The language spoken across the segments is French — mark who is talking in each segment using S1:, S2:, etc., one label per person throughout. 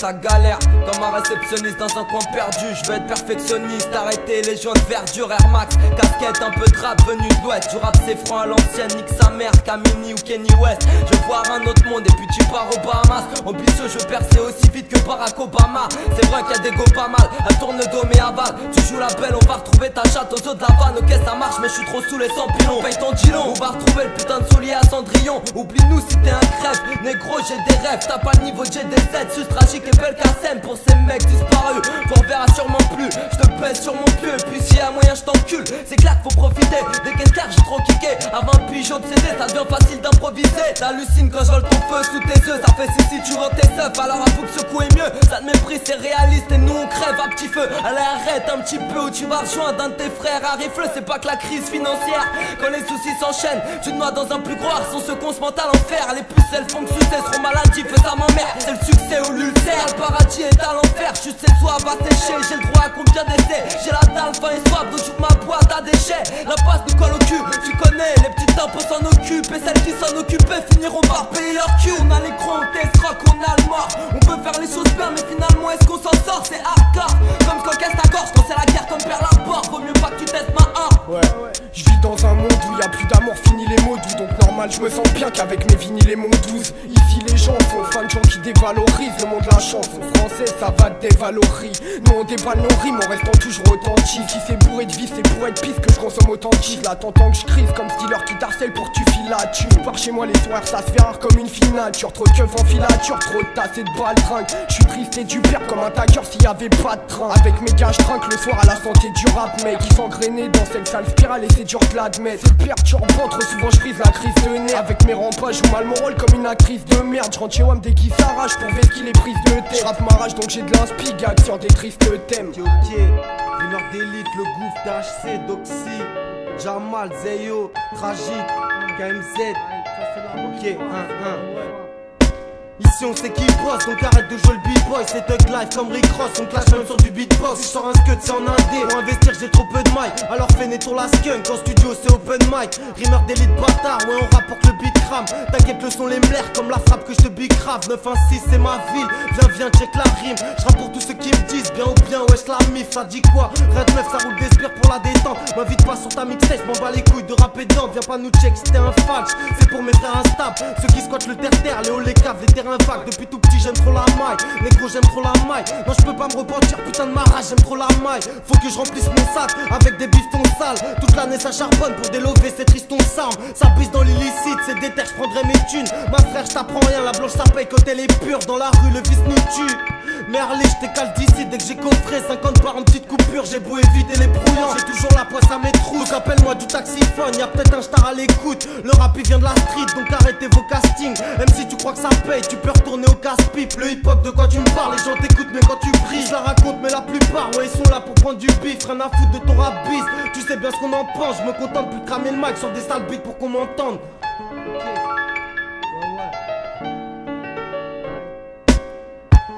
S1: ça galère comme un réceptionniste dans un coin perdu. Je veux être perfectionniste, arrêter les joints de verdure. Air Max, casquette, un peu de rap venu de l'ouest. Du rap c'est franc à l'ancienne, nique sa mère, Camini ou Kenny West. Je veux voir un autre monde et puis tu pars aux Bahamas. Ambitieux, je veux percer aussi vite que Barack Obama. C'est vrai qu'il y a des go pas mal, elle tourne le dos mais avale. Tu joues la belle, on va retrouver ta chatte aux eaux de la vanne. Ok ça marche mais je suis trop sous les 100 pilons. Paye ton dilon, on va retrouver le putain de soulier à Cendrillon. Oublie-nous si t'es un crève, négro j'ai des rêves. T'as pas le niveau de GD7, sus tragique et belle cassem. Pour ces mecs disparus, t'en verras sûrement plus. Je te pèse sur mon pieu, puis s'il y a moyen je t'encule. C'est clair qu'il faut profiter, des caisses claires j'ai trop kické. À 20 pigeons de CD, ça devient facile d'improviser. T'hallucines quand je vole ton feu sous tes yeux. Ça fait si tu vends tes seufs, alors avoue que ce coup est mieux. Ça te méprise, c'est réaliste et nous on crève à petit feu. Allez arrête un petit peu ou tu vas rejoindre un de tes frères. Arrive-le, c'est pas que la crise financière. Quand les soucis s'enchaînent, tu te noies dans un plus gros harçon. Se qu'on se mente à l'enfer. Les pucelles font que succès seront maladifs et ça m'emmerde. C'est le succès ou l'ulcère. Le paradis est à l'enfer. Je sais toi va sécher. J'ai le droit à combien d'essais. J'ai la dalle, faim et soif. Donc j'ouvre ma boîte à déchets. La passe nous colle au cul. Tu connais, les petites impôts s'en occupent. Et celles qui s'en occupaient finiront par payer leur cul. On a l'écran, on t'escroque, on a le mort. On peut faire les choses bien, mais finalement est-ce qu'on s'en sort? C'est hardcore. Comme ce qu'on casse ta gorge quand c'est la guerre comme Pearl Harbor. Vaut mieux pas que tu testes ma arme.
S2: Ouais. Je vis dans un monde où y a plus d'amour, fini les mots doux. Donc normal, je me sens bien qu'avec mes vinyles et mon 12. Ici les gens sont fans de gens qui dévalorisent le monde de la chanson française, ça va dévaloriser. Nous on déballe nos rimes en restant toujours authentique. Si c'est bourré de vie, c'est pour être pisse que je consomme authentique. Là t'entends que je crise comme ce dealer qui t'harcèle pour que tu files la thune. Par chez moi les soirs ça se fait rare comme une fine nature. Trop de keufs en filature, trop de tasses et de baltringues. Je suis triste et du père comme un tagueur s'il y avait pas de train. Avec mes gars je trinque le soir à la santé du rap mec. Ils s'engrainaient dans cette sale spirale et c'est dur de l'admettre. C'est perturbant, trop souvent je brise la crise de nerfs. Avec mes rempas, je joue mal mon rôle comme une actrice de merde. Je rentre chez WAM dès qu'il s'arrache pour ver qu'il est prise de tête. Je rappe ma rage donc j'ai de l'inspi, gag sur des tristes thèmes.
S3: Ok, rumeur d'élite, le gouffre THC, Doxy, Jamal, Zeyo, Tragique, KMZ. Ok, 1-1. Ici on sait qui bosse, donc arrête de jouer le beatboy. C'est Thug Life comme Rick Ross, on clash même sur du beatbox. Si je sors un scud c'est en indé, pour investir j'ai trop peu de mailles. Alors fais tour la skunk, en studio c'est open mic. Rimeur d'élite bâtard, ouais on rappe pour que le beat crame. T'inquiète le son les mlers comme la frappe que je te bicrave. 916 c'est ma ville, viens check la rime. Je rappe pour tous ceux qui me disent bien ou bien wesh la mif. Ça dit quoi? Red 9 ça roule des spires pour la détente. M'invite pas sur ta mixtape, je m'en bats les couilles de rapper dedans. Viens pas nous check si t'es un fadge, c'est pour mes frères instables. Ceux qui squattent le terre-terre, les hauts les caves, les terrains vagues. Depuis tout petit j'aime trop la maille, négro j'aime trop la maille. Non je peux pas me repentir, putain de ma rage, j'aime trop la maille. Faut que je remplisse mon sac avec des bifetons sales. Toute l'année ça charbonne pour délover, c'est triste on s'arme. Ça bise dans l'illicite, c'est déter, je prendrai mes thunes. Ma frère je t'apprends rien, la blanche ça paye quand elle est pure. Dans la rue le vice nous tue. Merlé je t'écale d'ici dès que j'ai coffré 50 bars en petite coupure, j'ai beau éviter les brouillants. J'ai toujours la poisse à mes trous, donc appelle-moi du taxiphone. Y'a peut-être un star à l'écoute, le rap il vient de la street, donc arrêtez vos castings. Même si tu crois que ça paye, tu peux retourner au casse-pipe. Le hip-hop de quoi tu me parles, les gens t'écoutent mais quand tu brilles. Je la raconte mais la plupart, ouais ils sont là pour prendre du bif. Rien à foutre de ton rap bis, tu sais bien ce qu'on en pense. Je me contente plus de cramer le mic sur des sales beats pour qu'on m'entende.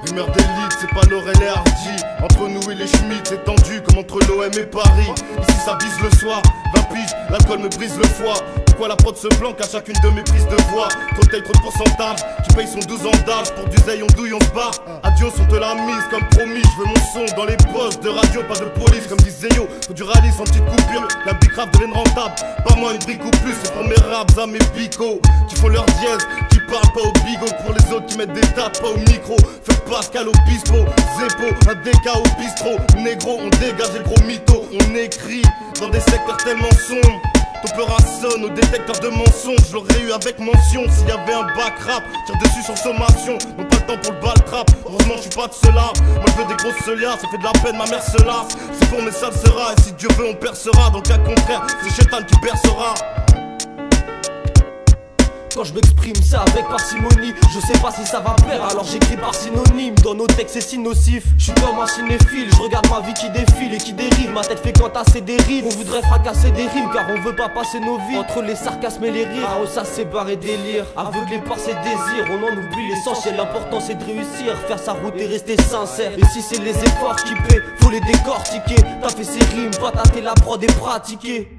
S4: Rumeur d'élite, c'est pas Laurel et Hardy. Entre nous et les Schmitt, c'est tendu comme entre l'OM et Paris. Ici ça bise le soir, 20 piges, l'alcool me brise le foie. Pourquoi la prod se planque à chacune de mes prises de voix? Trop de taille, trop de pourcentage, qui paye son 12 ans d'âge. Pour du zèle, on douille, on se barre. Adios, on te la mise comme promis. Je veux mon son dans les postes de radio, pas de police. Comme disait Zeyo, faut du rallye sans petite coupure. La big rap devienne rentable, pas moi une brique ou plus. C'est pour mes raps à mes bicots qui font leur dièse, qui parlent pas au bigot. Pour les autres qui mettent des tapes, pas au micro. Faites Pascal au bispo, Zeppo, un DK au bistrot. Négro, on dégage le gros mytho. On écrit dans des secteurs tellement sombres. Ton peur sonne au détecteur de mensonges. Je l'aurais eu avec mention s'il y avait un back rap. Tire dessus sur sommation, non pas le temps pour le ball trap. Heureusement je suis pas de cela. Moi je veux des grosses solias, ça fait de la peine, ma mère se lasse. C'est pour mes sales sera, et si Dieu veut on percera. Dans le cas contraire, c'est Chétan qui bercera.
S1: Quand je m'exprime ça avec parcimonie, je sais pas si ça va plaire alors j'écris par synonyme. Dans nos textes c'est si nocif, je suis comme un cinéphile. Je regarde ma vie qui défile et qui dérive. Ma tête fait qu'entasser des rimes. On voudrait fracasser des rimes car on veut pas passer nos vies entre les sarcasmes et les rires. Ah oh ça c'est barré délire, aveuglé par ses désirs. On en oublie l'essentiel, l'important c'est de réussir. Faire sa route et rester sincère. Et si c'est les efforts qui paient, faut les décortiquer. T'as fait ces rimes, pas tâter la prod et pratiquer.